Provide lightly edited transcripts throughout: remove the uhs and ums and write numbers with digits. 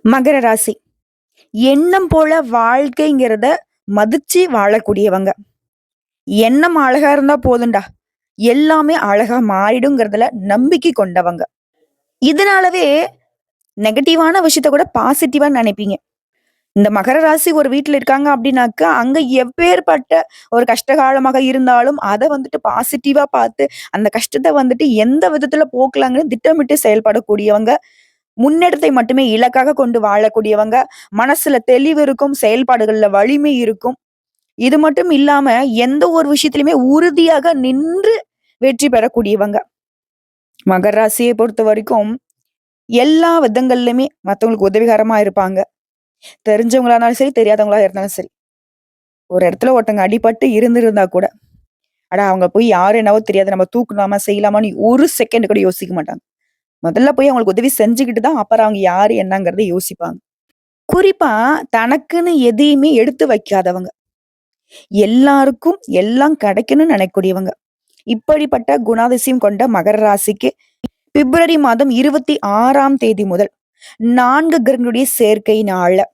மகர ராசி. எண்ணம் போல வாழ்க்கைங்கிறத மதிச்சு வாழக்கூடியவங்க. எண்ணம் அழகா இருந்தா போதும்டா. எல்லாமே அழகா மாறிடுங்கிறதுல நம்பிக்கை கொண்டவங்க. இதனாலவே நெகட்டிவான விஷயத்த கூட பாசிட்டிவா நினைப்பீங்க. இந்த மகர ராசி ஒரு வீட்ல இருக்காங்க அப்படின்னாக்கா, அங்க எப்பேர்ப்பட்ட ஒரு கஷ்டகாலமாக இருந்தாலும், அத வந்துட்டு பாசிட்டிவா பார்த்து, அந்த கஷ்டத்த வந்துட்டு எந்த விதத்துல போக்கலாங்கன்னு திட்டமிட்டு செயல்படக்கூடியவங்க. முன்னேற்றத்தை மட்டுமே இலக்காக கொண்டு வாழக்கூடியவங்க. மனசுல தெளிவு இருக்கும், செயல்பாடுகள்ல வலிமை இருக்கும். இது மட்டும் இல்லாம, எந்த ஒரு விஷயத்திலுமே உறுதியாக நின்று வெற்றி பெறக்கூடியவங்க. மகர ராசிய பொறுத்தவரைக்கும், எல்லா விதங்கள்லயுமே மத்தவங்களுக்கு உதவிகரமா இருப்பாங்க. தெரிஞ்சவங்களா இருந்தாலும் சரி, தெரியாதவங்களா இருந்தாலும் சரி. ஒரு இடத்துல ஒருத்தங்க அடிபட்டு இருந்திருந்தா கூட, அட அவங்க போய் யாரு என்னவோ தெரியாது. நம்ம தூக்கலாமா, செய்யலாமான்னு ஒரு செகண்ட் கூட யோசிக்க மாட்டாங்க. முதல்ல போய் அவங்களுக்கு உதவி செஞ்சுக்கிட்டு தான், அப்புறம் அவங்க யாரு என்னங்கிறத யோசிப்பாங்க. குறிப்பா தனக்குன்னு எதையுமே எடுத்து வைக்காதவங்க. எல்லாருக்கும் எல்லாம் கிடைக்கணும்னு நினைக்கக்கூடியவங்க. இப்படிப்பட்ட குணாதிசயம் கொண்ட மகர ராசிக்கு பிப்ரவரி மாதம் 26ஆம் தேதி முதல் 4 கிரகங்களுடைய சேர்க்கையினால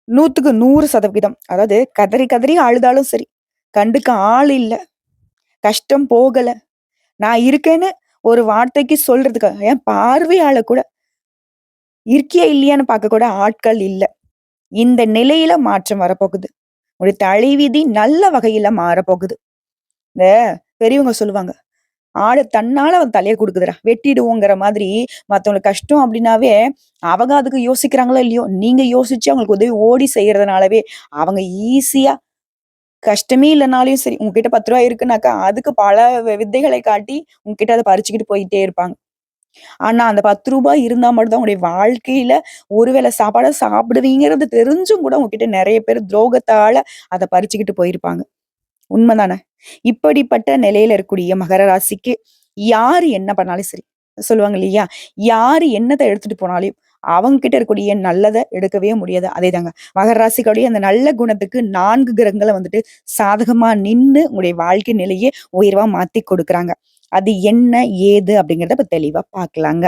100க்கு 100% அதாவது கதறி கதறி அழுதாலும் சரி, கண்டுக்க ஆள் இல்ல, கஷ்டம் போகல, நான் இருக்கேன்னு ஒரு வார்த்தைக்கு சொல்றதுக்கு என் பார்வையால கூட இருக்கியா இல்லையான்னு பார்க்க கூட ஆட்கள் இல்ல. இந்த நிலையில மாற்றம் வரப்போகுது. ஒரு தலைவிதி நல்ல வகையில மாறப்போகுது. இந்த பெரியவங்க சொல்லுவாங்க. ஆடு தன்னால அவன் தலைய குடுக்குதுடா. வெட்டிடுவோங்கிற மாதிரி மத்தவங்களுக்கு கஷ்டம் அப்டின்னாவே, அவங்க அதுக்கு யோசிக்கிறாங்களோ இல்லையோ, நீங்க யோசிச்சு அவங்களுக்கு உதவி ஓடி செய்யறதுனாலவே, அவங்க ஈஸியா கஷ்டமே இல்லனாலும் சரி, உங்ககிட்ட ரூ. 10 இருக்குனாக்கா, அதுக்கு பல வித்தைகளை காட்டி உங்ககிட்ட அத பறிச்சுக்கிட்டு போயிட்டே இருப்பாங்க. ஆனா அந்த ரூ. 10 இருந்தா மட்டும் தான் உங்களுடைய வாழ்க்கையில ஒரு வேள சாப்பாட சாப்பிடுவீங்கிறது தெரிஞ்சும் கூட உங்ககிட்ட நெறைய பேர் துரோகத்தால அத பறிச்சுக்கிட்டு போயிருப்பாங்க. உண்மதானே? இப்படிப்பட்ட நிலையில இருக்கக்கூடிய மகர ராசிக்கு யாரு என்ன பண்ணாலும் சரி, சொல்லுவாங்க இல்லையா? யாரு என்னத்த எடுத்துட்டு போனாலும், அவங்க கிட்ட இருக்கக்கூடிய நல்லத எடுக்கவே முடியாது. அதேதாங்க. மகர ராசிக்காருடைய அந்த நல்ல குணத்துக்கு 4 கிரகங்கள வந்துட்டு சாதகமா நின்னு உங்களுடைய வாழ்க்கை நிலையே உயர்வா மாத்தி கொடுக்குறாங்க. அது என்ன? ஏது? அப்படிங்கிறத இப்ப தெளிவா பார்க்கலாங்க.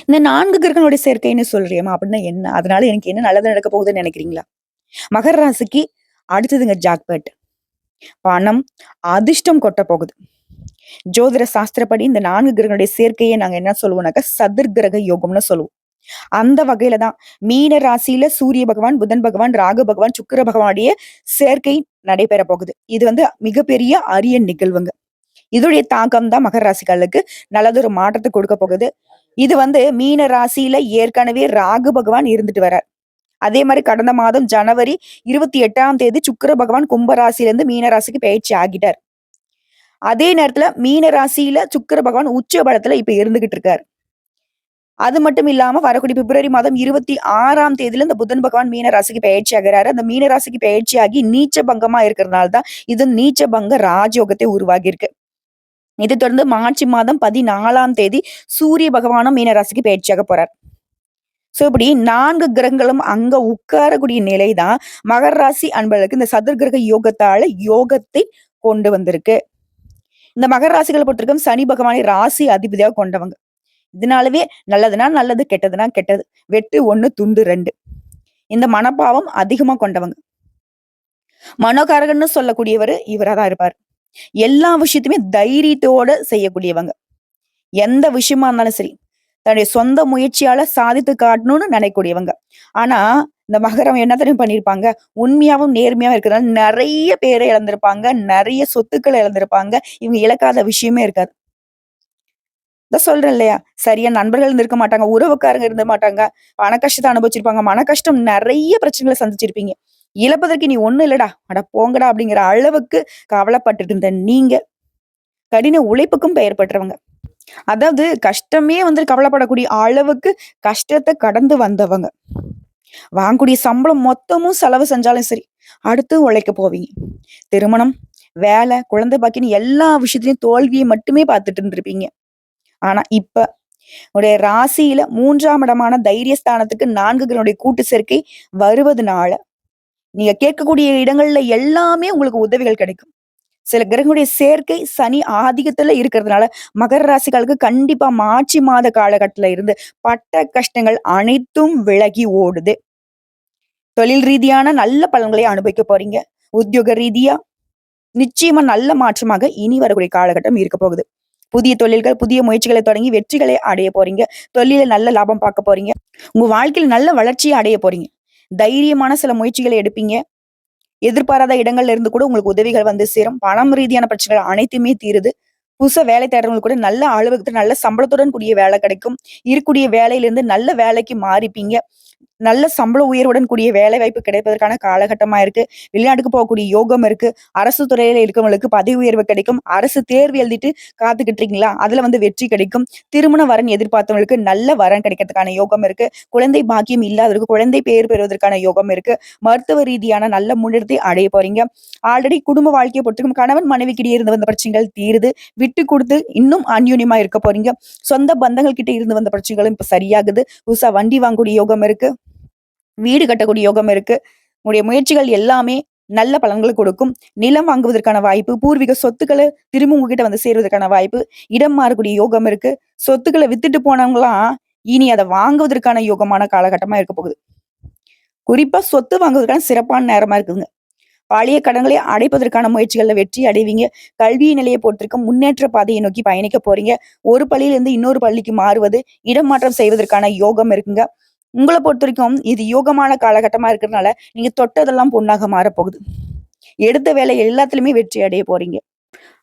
இந்த 4 கிரகங்களுடைய சேர்க்கைன்னு சொல்றியேம்மா அப்படின்னா என்ன? அதனால எனக்கு என்ன நல்லது நடக்க போகுதுன்னு நினைக்கிறீங்களா? மகர ராசிக்கு அடுத்ததுங்க ஜாக்பாட். பணம், அதிர்ஷ்டம் கொட்டப் போகுது. ஜோதிட சாஸ்திரப்படி இந்த 4 கிரகங்களுடைய சேர்க்கையை நாங்க என்ன சொல்லுவோம்னாக்கா, சதுர்கிரக யோகம்னு சொல்லுவோம். அந்த வகையில தான் மீன ராசியில சூரிய பகவான், புதன் பகவான், ராகு பகவான், சுக்கிர பகவானுடைய சேர்க்கை நடைபெற போகுது. இது வந்து மிகப்பெரிய அரிய நிகழ்வுங்க. இதோடைய தாக்கம் தான் மகர ராசிக்காரர்களுக்கு நல்லதொரு மாற்றத்தை கொடுக்க போகுது. இது வந்து மீன ராசியில ஏற்கனவே ராகு பகவான் இருந்துட்டு வரார். அதே மாரி கடந்த மாதம் ஜனவரி 28ஆம் தேதி சுக்கிர பகவான் கும்ப ராசியிலிருந்து மீன ராசிக்கு பெயர்ச்சி ஆகிட்டார். அதே நேரத்துல மீன ராசியில சுக்கிர பகவான் உச்ச பலத்துல இப்ப இருந்துகிட்டு இருக்காரு. அது மட்டும் இல்லாம வரக்கூடிய பிப்ரவரி மாதம் 26ஆம் தேதியில இந்த புதன் பகவான் மீன ராசிக்கு பெயர்ச்சி ஆகுறாரு. அந்த மீன ராசிக்கு பெயர்ச்சியாகி நீச்ச பங்கமா இருக்கிறதுனால தான் இது நீச்ச பங்க ராஜயோகத்தை உருவாகி இருக்கு. இதை தொடர்ந்து மார்ச் மாதம் 14ஆம் தேதி சூரிய பகவானும் மீன ராசிக்கு பெயர்ச்சியாக போறார். சோ இப்படி 4 கிரகங்களும் அங்க உட்காரக்கூடிய நிலைதான் மகர ராசி அன்பர்களுக்கு இந்த சதுர்கிரக யோகத்தால யோகத்தை கொண்டு வந்திருக்கு. இந்த மகர ராசிகளை பொறுத்தவரைக்கும் சனி பகவானை ராசி அதிபதியாக கொண்டவங்க. இதனாலவே நல்லதுன்னா நல்லது, கெட்டதுன்னா கெட்டது. வெட்டு 1 துண்டு 2. இந்த மனப்பாவம் அதிகமா கொண்டவங்க. மனோகாரகன்னு சொல்லக்கூடியவரு இவரா தான் இருப்பார். எல்லா விஷயத்தையுமே தைரியத்தோட செய்யக்கூடியவங்க. எந்த விஷயமா இருந்தாலும் சரி, தன்னுடைய சொந்த முயற்சியால சாதித்து காட்டணும்னு நினைக்கக்கூடியவங்க. ஆனா, இந்த மகரம் என்ன தெரியுமா பண்ணியிருப்பாங்க? உண்மையாவும், நேர்மையாவும் இருக்கிறதுனால நெறைய பேர இழந்திருப்பாங்க. நெறைய சொத்துக்கள இழந்திருப்பாங்க. இவங்க இழக்காத விஷயமே இருக்காது. அதான் சொல்றேன் இல்லையா? சரியா நண்பர்கள் இருந்திருக்க மாட்டாங்க. உறவுக்காரங்க இருந்த மாட்டாங்க. பண கஷ்டத்த அனுபவிச்சிருப்பாங்க. மன கஷ்டம் நெறைய பிரச்சனைகள சந்திச்சிருப்பீங்க. இழப்பதற்கு நீ ஒண்ணும் இல்லடா. அட போங்கடா அப்படிங்கிற அளவுக்கு கவலைப்பட்டுட்டு இருந்த நீங்க, கடின உழைப்புக்கும் பெயர் பெற்றவங்க. அதாவது கஷ்டமே வந்து கவலைப்படக்கூடிய அளவுக்கு கஷ்டத்த கடந்து வந்தவங்க. வாங்கக்கூடிய சம்பளம் மொத்தமும் செலவு செஞ்சாலும் சரி, அடுத்து உழைக்க போவீங்க. திருமணம், வேலை, குழந்தை பாக்கியன்னு எல்லா விஷயத்திலயும் தோல்விய மட்டுமே பார்த்துட்டு இருந்திருப்பீங்க. ஆனா இப்ப உடைய ராசியில 3ஆம் இடமான தைரியஸ்தானத்துக்கு 4 கிரகங்களுடைய கூட்டு சேர்க்கை வருவதனால, நீங்க கேட்கக்கூடிய இடங்கள்ல எல்லாமே உங்களுக்கு உதவிகள் கிடைக்கும். சில கிரகங்களுடைய சேர்க்கை சனி ஆதிக்கத்துல இருக்கிறதுனால மகர ராசிக்காரர்களுக்கு கண்டிப்பா மார்ச் மாத காலகட்டத்துல இருந்து பட்ட கஷ்டங்கள் அனைத்தும் விலகி ஓடுது. தொழில் ரீதியான நல்ல பலன்களை அனுபவிக்க போறீங்க. உத்தியோக ரீதியா நிச்சயமா நல்ல மாற்றமாக இனி வரக்கூடிய காலகட்டம் இருக்க போகுது. புதிய தொழில்கள், புதிய முயற்சிகளை தொடங்கி வெற்றிகளை அடைய போறீங்க. தொழில்ல நல்ல லாபம் பார்க்க போறீங்க. உங்க வாழ்க்கையில நல்ல வளர்ச்சிய அடைய போறீங்க. தைரியமான சில முயற்சிகளை எடுப்பீங்க. எதிர்பாராத இடங்கள்ல இருந்து கூட உங்களுக்கு உதவிகள் வந்து சேரும். பணம் ரீதியான பிரச்சனைகள் அனைத்துமே தீருது. புதுசா வேலை தேடுறவங்களுக்கு கூட நல்ல அலுவலகத்துல நல்ல சம்பளத்துடன் கூடிய வேலை கிடைக்கும். இருக்கக்கூடிய வேலையிலிருந்து நல்ல வேலைக்கு மாறிப்பீங்க. நல்ல சம்பள உயர்வுடன் கூடிய வேலைவாய்ப்பு கிடைப்பதற்கான காலகட்டமா இருக்கு. வெளிநாட்டுக்கு போகக்கூடிய யோகம் இருக்கு. அரசு துறையில இருக்கவங்களுக்கு பதவி உயர்வு கிடைக்கும். அரசு தேர்வு எழுதிட்டு காத்துக்கிட்டு இருக்கீங்களா? அதுல வந்து வெற்றி கிடைக்கும். திருமண வரன் எதிர்பார்த்தவங்களுக்கு நல்ல வரன் கிடைக்கிறதுக்கான யோகம் இருக்கு. குழந்தை பாக்கியம் இல்லாதவருக்கு குழந்தை பேர் பெறுவதற்கான யோகம் இருக்கு. மருத்துவ ரீதியான நல்ல முன்னேற்றத்தை அடைய போறீங்க. ஆல்ரெடி குடும்ப வாழ்க்கையை பொறுத்திருக்கும் கணவன் மனைவிக்கிடையே இருந்து வந்த பிரச்சனைகள் தீருது. விட்டு கொடுத்து இன்னும் அந்யூன்யமா இருக்க போறீங்க. சொந்த பந்தங்கள் கிட்ட இருந்து வந்த பிரச்சனைகளும் இப்ப சரியாகுது. புதுசா வண்டி வாங்கக்கூடிய யோகம் இருக்கு. வீடு கட்டக்கூடிய யோகம் இருக்கு. உங்களுடைய முயற்சிகள் எல்லாமே நல்ல பலன்களை கொடுக்கும். நிலம் வாங்குவதற்கான வாய்ப்பு, பூர்வீக சொத்துக்கள திரும்ப உங்ககிட்ட வந்து சேருவதற்கான வாய்ப்பு, இடம் மாறக்கூடிய யோகம் இருக்கு. சொத்துக்கள வித்துட்டு போனவங்கலாம் இனி அத வாங்குவதற்கான யோகமான காலகட்டமா இருக்க போகுது. குறிப்பா சொத்து வாங்குவதற்கான சிறப்பான நேரமா இருக்குதுங்க. பழைய கடன்களை அடைப்பதற்கான முயற்சிகள்ல வெற்றி அடைவீங்க. கல்வி நிலையை பொறுத்திருக்கும் முன்னேற்ற பாதையை நோக்கி பயணிக்க போறீங்க. ஒரு பள்ளியிலிருந்து இன்னொரு பள்ளிக்கு மாறுவது, இடமாற்றம் செய்வதற்கான யோகம் இருக்குங்க. உங்கள பொறுத்தவரைக்கும் இது யோகமான காலகட்டமா இருக்கிறதுனால, நீங்க தொட்டதெல்லாம் பொன்னாக மாறப்போகுது. எடுத்த வேலை எல்லாத்துலயுமே வெற்றி அடைய போறீங்க.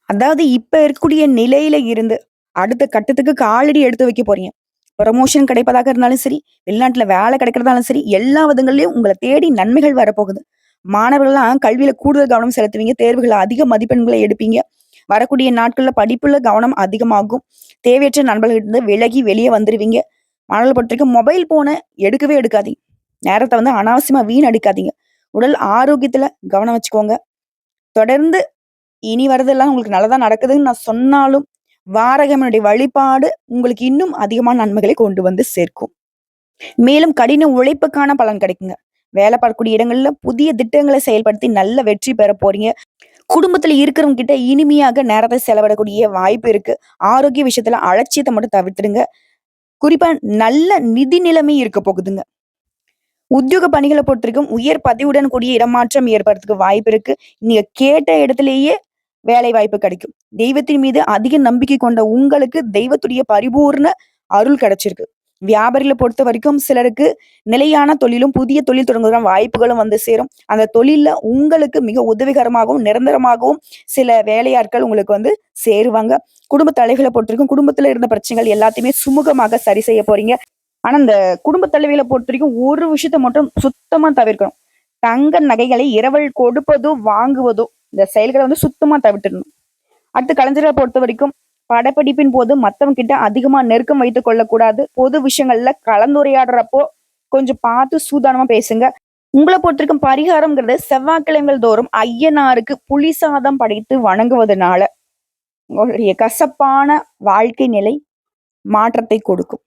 அதாவது இப்ப இருக்கக்கூடிய நிலையில இருந்து, அடுத்த கட்டத்துக்கு காலடி எடுத்து வைக்க போறீங்க. ப்ரமோஷன் கிடைப்பதாக இருந்தாலும் சரி, வெளிநாட்டுல வேலை கிடைக்கிறதாலும் சரி, எல்லா விதங்கள்லயும் உங்கள தேடி நன்மைகள் வரப்போகுது. மாணவர்கள்லாம் கல்வியில கூடுதல் கவனம் செலுத்துவீங்க. தேர்வுகள்ல அதிக மதிப்பெண்களை எடுப்பீங்க. வரக்கூடிய நாட்கள்ல படிப்புல கவனம் அதிகமாகும். தேவையற்ற நண்பர்களிடந்து விலகி வெளியே வந்துருவீங்க. மாணவர்கள பொறுத்தவரைக்கும் மொபைல் போன எடுக்கவே எடுக்காதீங்க. நேரத்த வந்து அனாவசியமா வீணடிக்காதீங்க. உடல் ஆரோக்கியத்துல கவனம் வச்சுக்கோங்க. தொடர்ந்து இனி வரதெல்லாம் உங்களுக்கு நல்லதா நடக்குதுன்னு நான் சொன்னாலும், வாராகியம்மனுடைய வழிபாடு உங்களுக்கு இன்னும் அதிகமான நன்மைகளை கொண்டு வந்து சேர்க்கும். மேலும் கடின உழைப்புக்கான பலன் கிடைக்குங்க. வேலை பார்க்கக்கூடிய இடங்கள்ல புதிய திட்டங்களை செயல்படுத்தி நல்ல வெற்றி பெற போறீங்க. குடும்பத்துல இருக்கிறவங்க கிட்ட இனிமையாக நேரத்தை செலவிடக்கூடிய வாய்ப்பு இருக்கு. ஆரோக்கிய விஷயத்துல அலட்சியத்தை மட்டும் தவிர்த்துடுங்க. குறிப்பா நல்ல நிதி நிலைமை இருக்க போகுதுங்க. உத்தியோக பணிகளை பொறுத்தவரைக்கும் உயர் பதவியுடன் கூடிய இடமாற்றம் ஏற்படுறதுக்கு வாய்ப்பு இருக்கு. நீங்க கேட்ட இடத்திலேயே வேலை வாய்ப்பு கிடைக்கும். தெய்வத்தின் மீது அதிக நம்பிக்கை கொண்ட உங்களுக்கு தெய்வத்துடைய பரிபூர்ண அருள் கிடைச்சிருக்கு. வியாபாரிகளை பொறுத்த வரைக்கும் சிலருக்கு நிலையான தொழிலும் புதிய தொழில் தொடங்குவதற்கான வாய்ப்புகளும் வந்து சேரும். அந்த தொழில்ல உங்களுக்கு மிக உதவிகரமாகவும் நிரந்தரமாகவும் சில வேலையாட்கள் உங்களுக்கு வந்து சேருவாங்க. குடும்ப தலைவிகளை பொறுத்தவரைக்கும் குடும்பத்துல இருந்த பிரச்சனைகள் எல்லாத்தையுமே சுமூகமாக சரி செய்ய போறீங்க. ஆனா இந்த குடும்ப தலைவிகளை பொறுத்தவரைக்கும் ஒரு விஷயத்த மட்டும் சுத்தமா தவிர்க்கணும். தங்க நகைகளை இரவல் கொடுப்பதோ வாங்குவதோ இந்த செயல்களை வந்து சுத்தமா தவிர்த்திடணும். அடுத்து கலைஞர்களை பொறுத்த வரைக்கும் படப்பிடிப்பின் போது மத்தவங்க கிட்ட அதிகமா நெருக்கம் வைத்துக் கொள்ளக்கூடாது. பொது விஷயங்கள்ல கலந்துரையாடுறப்போ கொஞ்சம் பார்த்து சூதானமா பேசுங்க. உங்களை பொறுத்திருக்கும் பரிகாரம்ங்கிறது செவ்வாய்க்கிழமைகள் தோறும் ஐயனாருக்கு புளி சாதம் படைத்து வணங்குவதனால உங்களுடைய கசப்பான வாழ்க்கை நிலை மாற்றத்தை கொடுக்கும்.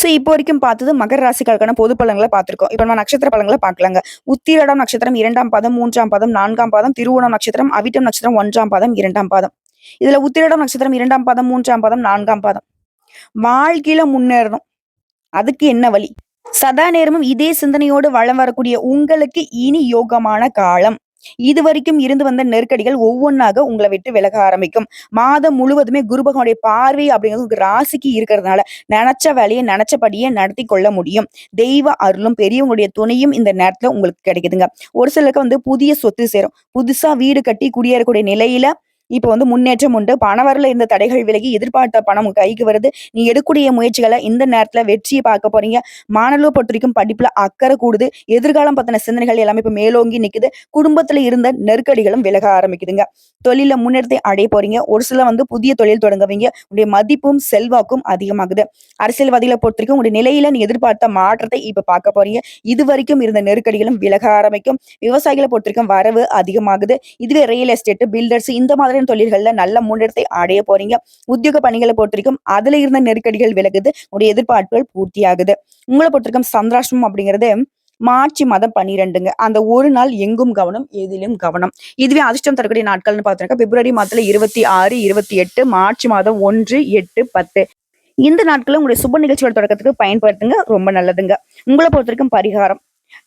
சோ இப்போ வரைக்கும் பார்த்தது மகர ராசிக்கான பொது பலன்களை பார்த்திருக்கோம். இப்ப நம்ம நட்சத்திர பலன்களை பார்க்கலாங்க. உத்திரடம் நட்சத்திரம் 2ஆம் பாதம், 3ஆம் பாதம், 4ஆம் பாதம், திருவோணம் நட்சத்திரம், அவிட்டம் நட்சத்திரம் 1ஆம் பாதம், 2ஆம் பாதம். இதுல உத்திரடம் நட்சத்திரம் 2ஆம் பாதம், 3ஆம் பாதம், 4ஆம் பாதம். வாழ்க்கையில முன்னேறணும். அதுக்கு என்ன வழி? சதா நேரமும் இதே சிந்தனையோடு வளம் வரக்கூடிய உங்களுக்கு இனி யோகமான காலம். இதுவரைக்கும் இருந்து வந்த நெருக்கடிகள் ஒவ்வொன்னாக உங்களை விட்டு விலக ஆரம்பிக்கும். மாதம் முழுவதுமே குரு பகவானுடைய பார்வை அப்படிங்கிறது உங்க ராசிக்கு இருக்கிறதுனால நினைச்ச வேலையை நினைச்சபடியே நடத்தி கொள்ள முடியும். தெய்வ அருளும் பெரியவங்களுடைய துணையும் இந்த நேரத்துல உங்களுக்கு கிடைக்குதுங்க. ஒரு சிலருக்கு வந்து புதிய சொத்து சேரும். புதுசா வீடு கட்டி குடியேறக்கூடிய நிலையில இப்ப வந்து முன்னேற்றம் உண்டு. பணவரல இருந்த தடைகள் விலகி எதிர்பார்த்த பணம் உங்க கைக்கு வருது. நீ எடுக்கக்கூடிய முயற்சிகளை இந்த நேரத்துல வெற்றியை பார்க்க போறீங்க. மாணவர்களை பொறுத்த வரைக்கும் படிப்புல அக்கறை கூடுது. எதிர்காலம் பத்தின சிந்தனைகள் எல்லாமே இப்ப மேலோங்கி நிக்குது. குடும்பத்துல இருந்த நெருக்கடிகளும் விலக ஆரம்பிக்குதுங்க. தொழில முன்னேற்றத்தை அடைய போறீங்க. ஒரு சில வந்து புதிய தொழில் தொடங்குவீங்க. உங்களுடைய மதிப்பும் செல்வாக்கும் அதிகமாகுது. அரசியல்வாதிகளை பொறுத்த வரைக்கும் உங்களுடைய நிலையில நீ எதிர்பார்த்த மாற்றத்தை இப்ப பார்க்க போறீங்க. இது வரைக்கும் இருந்த நெருக்கடிகளும் விலக ஆரம்பிக்கும். விவசாயிகளை பொறுத்த வரைக்கும் வரவு அதிகமாகுது. இதுவே ரியல் எஸ்டேட், பில்டர்ஸ் இந்த மாதிரி தொழில்கள்ல நல்ல முன்னேற்றத்தை அடைய போறீங்க. உத்தியோக பணிகளை பொறுத்த வரைக்கும் அதுல இருந்த நெருக்கடிகள் விலகுது. உங்களுடைய எதிர்பார்ப்புகள் பூர்த்தியாகுது. உங்களை பொறுத்த வரைக்கும் சந்திராஷ்டமம் அப்படிங்கிறது மார்ச் மாதம் 12ங்க. அந்த ஒரு நாள் எங்கும் கவனம், எதிலும் கவனம். இதுவே அதிர்ஷ்டம் தரக்கூடிய நாட்கள்னு பார்த்தோம்னாக்கா, பிப்ரவரி மாதத்துல 26, 28, மார்ச் மாதம் 1, 8, 10. இந்த நாட்கள உங்களுடைய சுப நிகழ்ச்சியோட தொடக்கத்துக்கு பயன்படுத்துங்க. ரொம்ப நல்லதுங்க. உங்கள பொறுத்தவரைக்கும் பரிகாரம்.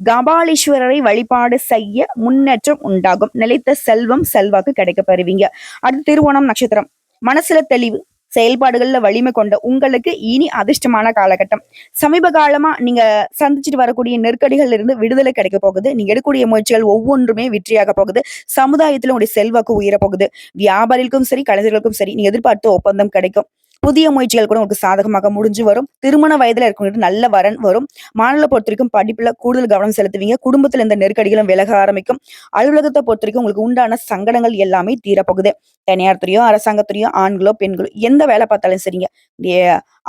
கபாலீஸ்வரரை வழிபாடு செய்ய முன்னேற்றம் உண்டாகும். நிலைத்த செல்வம், செல்வாக்கு கிடைக்கப் பெறுவீங்க. அடுத்து திருவோணம் நட்சத்திரம். மனசுல தெளிவு, செயல்பாடுகள்ல வலிமை கொண்ட உங்களுக்கு இனி அதிர்ஷ்டமான காலகட்டம். சமீப காலமா நீங்க சந்திச்சுட்டு வரக்கூடிய நெருக்கடிகள்ல இருந்து விடுதலை கிடைக்க போகுது. நீங்க எடுக்கக்கூடிய முயற்சிகள் ஒவ்வொன்றுமே வெற்றியாக போகுது. சமுதாயத்துல உங்களுடைய செல்வாக்கு உயர போகுது. வியாபாரிகளுக்கும் சரி, கலைஞர்களுக்கும் சரி, நீங்க எதிர்பார்த்த ஒப்பந்தம் கிடைக்கும். புதிய முயற்சிகள் கூட உங்களுக்கு சாதகமாக முடிஞ்சு வரும். திருமண வயதுல இருக்கவங்களுக்கு நல்ல வரன் வரும். மாணவர்களை பொறுத்தவரைக்கும் படிப்புல கூடுதல் கவனம் செலுத்துவீங்க. குடும்பத்துல இந்த நெருக்கடிகளும் விலக ஆரம்பிக்கும். அலுவலகத்தை பொறுத்தவரைக்கும் உங்களுக்கு உண்டான சங்கடங்கள் எல்லாமே தீரப்போகுது. தனியார் துறையோ, அரசாங்கத்துறையோ, ஆண்களோ, பெண்களோ எந்த வேலை பார்த்தாலும் சரிங்க.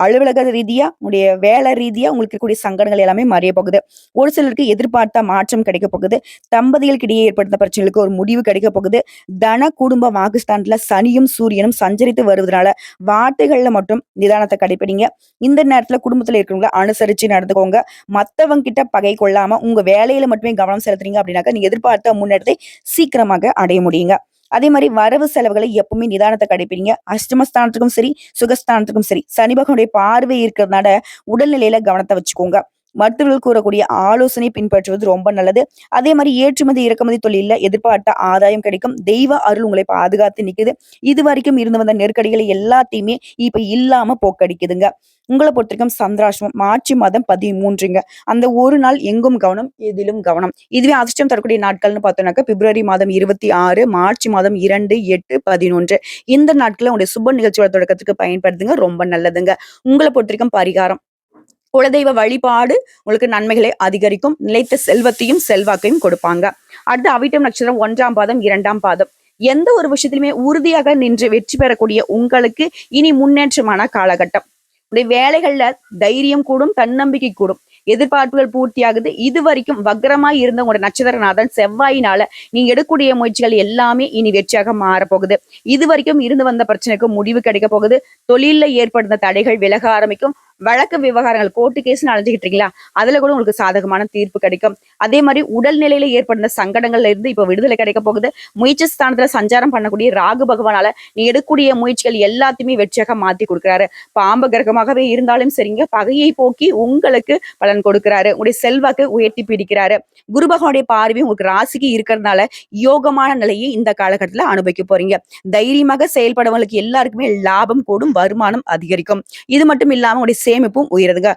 அலுவலக ரீதியா, உங்களுடைய வேலை ரீதியா உங்களுக்கு இருக்கக்கூடிய சங்கடங்கள் எல்லாமே மறைய போகுது. ஒரு சிலருக்கு எதிர்பார்த்த மாற்றம் கிடைக்க போகுது. தம்பதிகளுக்கு இடையே ஏற்படுத்த பிரச்சனைகளுக்கு ஒரு முடிவு கிடைக்க போகுது. தன குடும்ப வாக்குஸ்தானத்துல சனியும் சூரியனும் சஞ்சரித்து வருவதனால வார்த்தைகள்ல மட்டும் நிதானத்தை கடைபிடிங்க. இந்த நேரத்துல குடும்பத்துல இருக்கிறவங்கள அனுசரிச்சு நடந்துக்கோங்க. மத்தவங்க கிட்ட பகை கொள்ளாம உங்க வேலையில மட்டுமே கவனம் செலுத்துறீங்க அப்படின்னாக்கா நீங்க எதிர்பார்த்த முன்னேற்றத்தை சீக்கிரமாக அடைய முடியுங்க. அதே மாதிரி வரவு செலவுகளை எப்பவுமே நிதானத்தை கடைபிடிங்க. அஷ்டமஸ்தானத்துக்கும் சரி, சுகஸ்தானத்துக்கும் சரி, சனி பகவானுடைய பார்வை இருக்கிறதுனால உடல்நிலையில கவனத்தை வச்சுக்கோங்க. மருத்துவர்கள் கூறக்கூடிய ஆலோசனை பின்பற்றுவது ரொம்ப நல்லது. அதே மாதிரி ஏற்றுமதி இறக்குமதி தொழில எதிர்பார்த்த ஆதாயம் கிடைக்கும். தெய்வ அருள் உங்களை பாதுகாத்து நிக்குது. இது வரைக்கும் இருந்து வந்த நெருக்கடிகளை எல்லாத்தையுமே இப்ப இல்லாம போக்கடிக்குதுங்க. உங்களை பொறுத்தவரைக்கும் சந்திராஷ்டமம் மார்ச் மாதம் 13ங்க. அந்த ஒரு நாள் எங்கும் கவனம், எதிலும் கவனம். இதுவே அதிர்ஷ்டம் தரக்கூடிய நாட்கள்னு பார்த்தோம்னாக்கா, பிப்ரவரி மாதம் 26, மார்ச் மாதம் 2, 8, 11. இந்த நாட்கள உங்களுடைய சுப நிகழ்ச்சியோட தொடக்கத்துக்கு பயன்படுத்துங்க. ரொம்ப நல்லதுங்க. உங்களை பொறுத்தவரைக்கும் பரிகாரம். குலதெய்வ வழிபாடு உங்களுக்கு நன்மைகளை அதிகரிக்கும். நிலைத்த செல்வத்தையும் செல்வாக்கையும் கொடுப்பாங்க. அடுத்து அவிட்டம் நட்சத்திரம் 1ஆம் பாதம், 2ஆம் பாதம். எந்த ஒரு விஷயத்திலுமே உறுதியாக நின்று வெற்றி பெறக்கூடிய உங்களுக்கு இனி முன்னேற்றமான காலகட்டம். உடைய வேலைகள்ல தைரியம் கூடும், தன்னம்பிக்கை கூடும். எதிர்பார்ப்புகள் பூர்த்தியாகுது. இது வரைக்கும் வக்ரமாய் இருந்த உங்களோட நட்சத்திரநாதன் செவ்வாயினால நீங்க எடுக்கக்கூடிய முயற்சிகள் எல்லாமே இனி வெற்றியாக மாறப்போகுது. இது வரைக்கும் இருந்து வந்த பிரச்சனைக்கு முடிவு கிடைக்க போகுது. தொழில ஏற்படுத்த தடைகள் விலக ஆரம்பிக்கும். வழக்கு விவகாரங்கள் கோர்ட்டு கேஸ்னு அலைஞ்சுக்கிட்டு இருக்கீங்களா, அதுல கூட உங்களுக்கு சாதகமான தீர்ப்பு கிடைக்கும். அதே மாதிரி உடல்நிலையில ஏற்படுத்த சங்கடங்கள்ல இருந்து இப்ப விடுதலை கிடைக்க போகுது. முயற்சி ஸ்தானத்துல சஞ்சாரம் பண்ணக்கூடிய ராகு பகவானால நீ எடுக்கக்கூடிய முயற்சிகள் எல்லாத்தையுமே வெற்றியாக மாத்தி கொடுக்குறாரு. பாம்பு கிரகமாகவே இருந்தாலும் சரிங்க, பகையை போக்கி உங்களுக்கு பலன் கொடுக்கிறாரு. உங்களுடைய செல்வாக்கு உயர்த்தி பிடிக்கிறாரு. குரு பகவானுடைய பார்வை உங்களுக்கு ராசிக்கு இருக்கிறதுனால யோகமான நிலையை இந்த காலகட்டத்துல அனுபவிக்க போறீங்க. தைரியமாக செயல்படவங்களுக்கு எல்லாருக்குமே லாபம் கூடும், வருமானம் அதிகரிக்கும். இது மட்டும் இல்லாம உங்களுடைய சேமிப்பும் உயருதுங்க.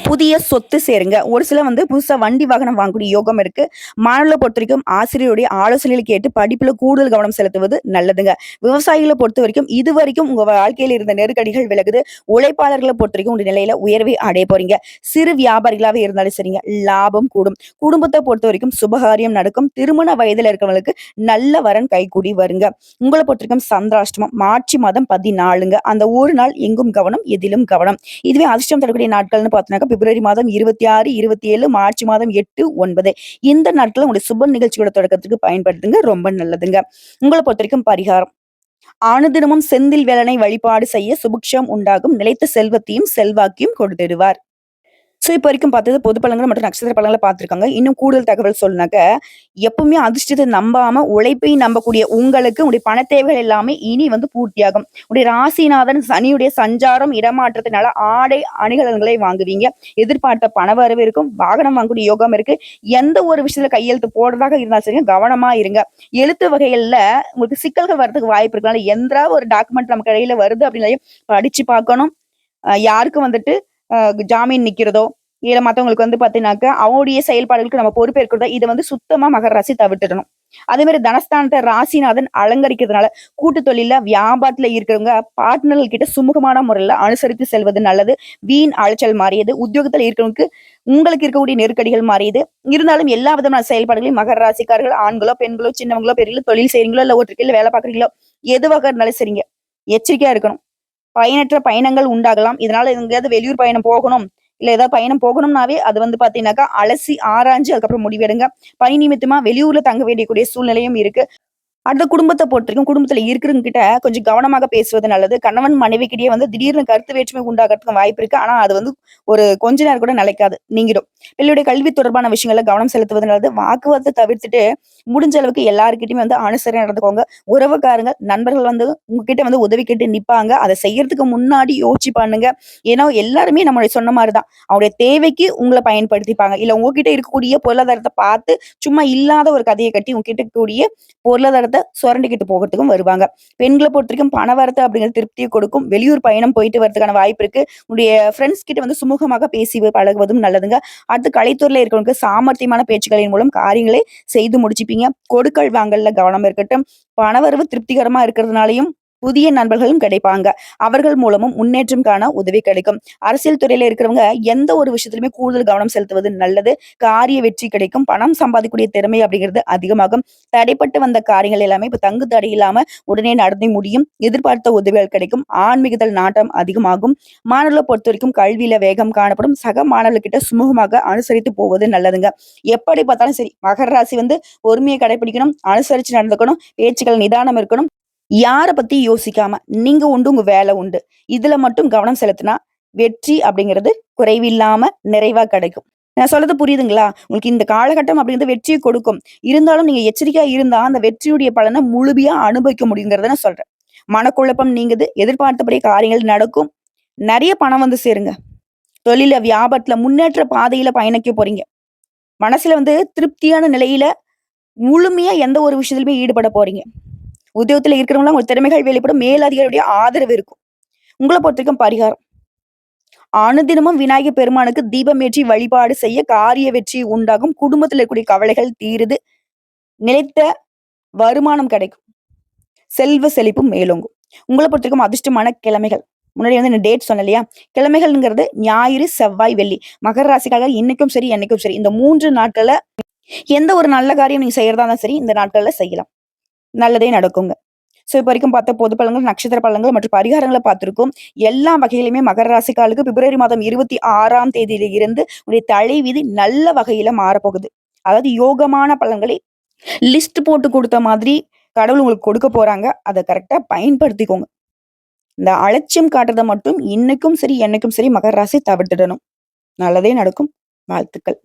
புதிய சொத்து சேருங்க. ஒரு சில புதுசா வண்டி வாகனம் வாங்கக்கூடிய யோகம் இருக்கு. மாணவர்களை பொறுத்த வரைக்கும் ஆசிரியருடைய ஆலோசனைகளை கேட்டு படிப்புல கூடுதல் கவனம் செலுத்துவது நல்லதுங்க. விவசாயிகளை பொறுத்த வரைக்கும் இது வரைக்கும் உங்க வாழ்க்கையில இருந்த நெருக்கடிகள் விலகுது. உழைப்பாளர்களை பொறுத்த வரைக்கும் உங்க நிலையில உயர்வை அடைய போறீங்க. சிறு வியாபாரிகளாவே இருந்தாலும் சரிங்க, லாபம் கூடும். குடும்பத்தை பொறுத்த வரைக்கும் சுபகாரியம் நடக்கும். திருமண வயதுல இருக்கவங்களுக்கு நல்ல வரன் கைகூடி வருங்க. உங்களை பொறுத்த வரைக்கும் சந்திராஷ்டமம் மார்ச் மாதம் 14ங்க. அந்த ஒரு நாள் எங்கும் கவனம், எதிலும் கவனம். இதுவே அதிர்ஷ்டம் தரக்கூடிய நாட்கள்னு பார்த்தோம்னாக்கா, பிப்ரவரி மாதம் 26, 27, மார்ச் மாதம் 8, 9. இந்த நாட்கள் உங்களுடைய சுப நிகழ்ச்சியோட தொடக்கத்துக்கு பயன்படுத்துங்க. ரொம்ப நல்லதுங்க. உங்களை பொறுத்த வரைக்கும் பரிகாரம். அனுதினமும் செந்தில் வேலனை வழிபாடு செய்ய சுபிக்ஷம் உண்டாகும். நிலைத்த செல்வத்தையும் செல்வாக்கையும் கொடுத்திடுவார். இப்ப வரைக்கும் பார்த்தது பொது பலன்கள் மற்றும் நட்சத்திர பலன்களை பார்த்திருக்காங்க. இன்னும் கூடுதல் தகவல் சொல்லுனாக்க, எப்பவுமே அதிர்ஷ்டத்தை நம்பாம உழைப்பை நம்பக்கூடிய உங்களுக்கு உடைய பண தேவைகள் எல்லாமே இனி பூர்த்தியாகும். உடைய ராசிநாதன் சனியுடைய சஞ்சாரம் இடமாற்றத்தினால ஆடை அணிகலன்களை வாங்குவீங்க. எதிர்பார்த்த பண வரவு இருக்கும். வாகனம் வாங்கக்கூடிய யோகம் இருக்கு. எந்த ஒரு விஷயத்துல கையெழுத்து போடுறதாக இருந்தாலும் சரி, கவனமா இருங்க. எழுத்து வகைகள்ல உங்களுக்கு சிக்கல்கள் வர்றதுக்கு வாய்ப்பு இருக்கனால எந்த ஒரு டாக்குமெண்ட் நம்ம கையில வருது அப்படின்னு படிச்சு பார்க்கணும். யாருக்கும் ஜாமீன் நிக்கிறதோ இல்ல மத்தவங்களுக்கு பாத்தீங்கன்னாக்க அவங்களுடைய செயல்பாடுகளுக்கு நம்ம பொறுப்பேற்கிறதோ இதை சுத்தமா மகர ராசி தவிர்த்துடணும். அதே மாதிரி தனஸ்தானத்தை ராசிநாதன் அலங்கரிக்கிறதுனால கூட்டு தொழில வியாபாரத்துல இருக்கிறவங்க பார்ட்னர்கள் கிட்ட சுமூகமான முறையில அனுசரித்து செல்வது நல்லது. வீண் அலைச்சல் மாறியது. உத்தியோகத்துல இருக்கிறவங்களுக்கு உங்களுக்கு இருக்கக்கூடிய நெருக்கடிகள் மாறியது. இருந்தாலும் எல்லா விதமான செயல்பாடுகளையும் மகர ராசிக்காரர்கள் ஆண்களோ பெண்களோ சின்னவங்களோ பெரியங்களோ தொழில் செய்றீங்களோ இல்ல ஒற்றுக்கையில வேலை பார்க்குறீங்களோ எதுவாக இருந்தாலும் சரிங்க, எச்சரிக்கையா இருக்கணும். பயனற்ற பயணங்கள் உண்டாகலாம். இதனால எங்கேயாவது வெளியூர் பயணம் போகணும் இல்ல ஏதாவது பயணம் போகணும்னாவே அது பாத்தீங்கன்னாக்கா அலசி ஆராய்ஞ்சு அதுக்கப்புறம் முடிவெடுங்க. பணி நிமித்தமா வெளியூர்ல தங்க வேண்டிய கூடிய சூழ்நிலையும் இருக்கு. அடுத்த குடும்பத்த பொறுத்தவரைக்கும், குடும்பத்துல இருக்கிறவங்க கிட்ட கொஞ்சம் கவனமாக பேசுவது நல்லது. கணவன் மனைவிக்கிடையே வந்து திடீர்னு கருத்து வேற்றுமை உண்டாகறதுக்கு வாய்ப்பு இருக்கு. ஆனா, அது வந்து ஒரு கொஞ்ச நேரம் கூட நிலைக்காது. நீங்கிடும். பிள்ளையுடைய கல்வி தொடர்பான விஷயங்கள்ல கவனம் செலுத்துவது நல்லது. வாக்குவாதத்த தவிர்த்துட்டு, முடிஞ்ச அளவுக்கு எல்லார்கிட்டயுமே வந்து அனுசரணையா நடந்துக்கோங்க. உறவுக்காரங்க, நண்பர்கள் வந்து உங்ககிட்ட வந்து உதவி கேட்டு நிப்பாங்க. அத செய்யறதுக்கு முன்னாடி யோசிச்சு பண்ணுங்க. ஏன்னா, எல்லாருமே நம்மளுடைய சொன்ன மாரி தான். அவங்களுடைய தேவைக்கு உங்கள பயன்படுத்திப்பாங்க. இல்ல உங்ககிட்ட இருக்கக்கூடிய பொருளாதாரத்த பார்த்து, சும்மா இல்லாத ஒரு கதைய கட்டி உங்ககிட்ட இருக்கக்கூடிய பொருளாதாரத்த சுரண்டிக்கிட்டு போகறதுக்கும் வருவாங்க. பெண்கள பொறுத்தவரைக்கும் பண வரத்து அப்படிங்கிறது திருப்திய கொடுக்கும். வெளியூர் பயணம் போயிட்டு வரதுக்கான வாய்ப்பு இருக்கு. உங்களுடைய ஃப்ரெண்ட்ஸ் கிட்ட வந்து சுமூகமாக பேசி பழகுவதும் நல்லதுங்க. அடுத்து கலைத்துறையில இருக்கிறவங்களுக்கு சாமர்த்தியமான பேச்சுக்களின் மூலம் காரியங்களை செய்து முடிச்சுப்பீங்க. கொடுக்கல் வாங்கல்ல கவனம் இருக்கட்டும். பணவரவு திருப்திகரமா இருக்கிறதுனாலயும் புதிய நண்பர்களும் கிடைப்பாங்க. அவர்கள் மூலமும் முன்னேற்றம் காண உதவி கிடைக்கும். அரசியல் துறையில இருக்கிறவங்க எந்த ஒரு விஷயத்திலுமே கூடுதல் கவனம் செலுத்துவது நல்லது. காரிய வெற்றி கிடைக்கும். பணம் சம்பாதிக்கக்கூடிய திறமை அப்படிங்கிறது அதிகமாகும். தடைப்பட்டு வந்த காரியங்கள் எல்லாமே இப்ப தங்கு தடை இல்லாம உடனே நடந்து முடியும். எதிர்பார்த்த உதவிகள் கிடைக்கும். ஆன்மீகத்தில் நாட்டம் அதிகமாகும். மாணவர்களை பொறுத்தவரைக்கும் கல்வியில வேகம் காணப்படும். சக மாணவர்கள்கிட்ட சுமூகமாக அனுசரித்து போவது நல்லதுங்க. எப்படி பார்த்தாலும் சரி, மகர ராசி வந்து பொறுமையை கடைபிடிக்கணும், அனுசரிச்சு நடந்துக்கணும், பேச்சுக்கள் நிதானம் இருக்கணும். யார பத்தி யோசிக்காம, நீங்க உண்டு, உங்க வேலை உண்டு. இதுல மட்டும் கவனம் செலுத்தினா, வெற்றி அப்படிங்கிறது குறைவில்லாம நிறைவா கிடைக்கும். நான் சொல்றது புரியுதுங்களா? உங்களுக்கு இந்த காலகட்டம் அப்படிங்கிறது வெற்றிய கொடுக்கும். இருந்தாலும் நீங்க எச்சரிக்கையா இருந்தா, அந்த வெற்றியுடைய பலன முழுமையா அனுபவிக்க முடியுங்கிறத நான் சொல்றேன். மனக்குழப்பம் நீங்குது. எதிர்பார்த்தபடி காரியங்கள் நடக்கும். நெறைய பணம் வந்து சேருங்க. தொழில்ல, வியாபாரத்துல முன்னேற்ற பாதையில பயணிக்க போறீங்க. மனசுல வந்து திருப்தியான நிலையில முழுமையா எந்த ஒரு விஷயத்திலுமே ஈடுபட போறீங்க. உத்தியோகத்துல இருக்கிறவங்கலாம் உங்க திறமைகள் வெளிப்படும். மேலதிகாரியுடைய ஆதரவு இருக்கும். உங்கள பொறுத்தவரைக்கும் பரிகாரம். அனுதினமும் விநாயகர் பெருமானுக்கு தீபம் ஏற்றி வழிபாடு செய்ய காரிய வெற்றி உண்டாகும். குடும்பத்துல இருக்கக்கூடிய கவலைகள் தீருது. நிலைத்த வருமானம் கிடைக்கும். செல்வ செழிப்பும் மேலோங்கும். உங்கள பொறுத்தவரைக்கும் அதிர்ஷ்டமான கிழமைகள். முன்னாடி வந்து இந்த டேட் சொன்னேன் இல்லையா? கிழமைகள்ங்கிறது ஞாயிறு, செவ்வாய், வெள்ளி. மகர ராசிக்காக இன்னைக்கும் சரி, என்னைக்கும் சரி. இந்த 3 நாட்கள்ல எந்த ஒரு நல்ல காரியம் நீங்க செய்யறதா இருந்தாலும் சரி, இந்த நாட்கள்ல செய்யலாம். நல்லதே நடக்குங்க. இப்ப வரைக்கும் பார்த்த பொது பலன்கள், நட்சத்திர பலன்கள் மற்றும் பரிகாரங்கள பார்த்திருக்கோம். எல்லா வகையிலுமே மகர ராசிக்காலுக்கு பிப்ரவரி மாதம் 26ஆம் தேதியில இருந்து உடைய தலைவிதி நல்ல வகையில மாறப்போகுது. அதாவது யோகமான பலன்களை லிஸ்ட் போட்டு குடுத்த மாதிரி கடவுள் உங்களுக்கு கொடுக்க போறாங்க. அத கரெக்ட்டா பயன்படுத்திக்கோங்க. இந்த அலட்சியம் காட்டுறத மட்டும் இன்னைக்கும் சரி, என்னைக்கும் சரி மகர ராசி தவிர்த்துடணும். நல்லதே நடக்கும். வாழ்த்துக்கள்.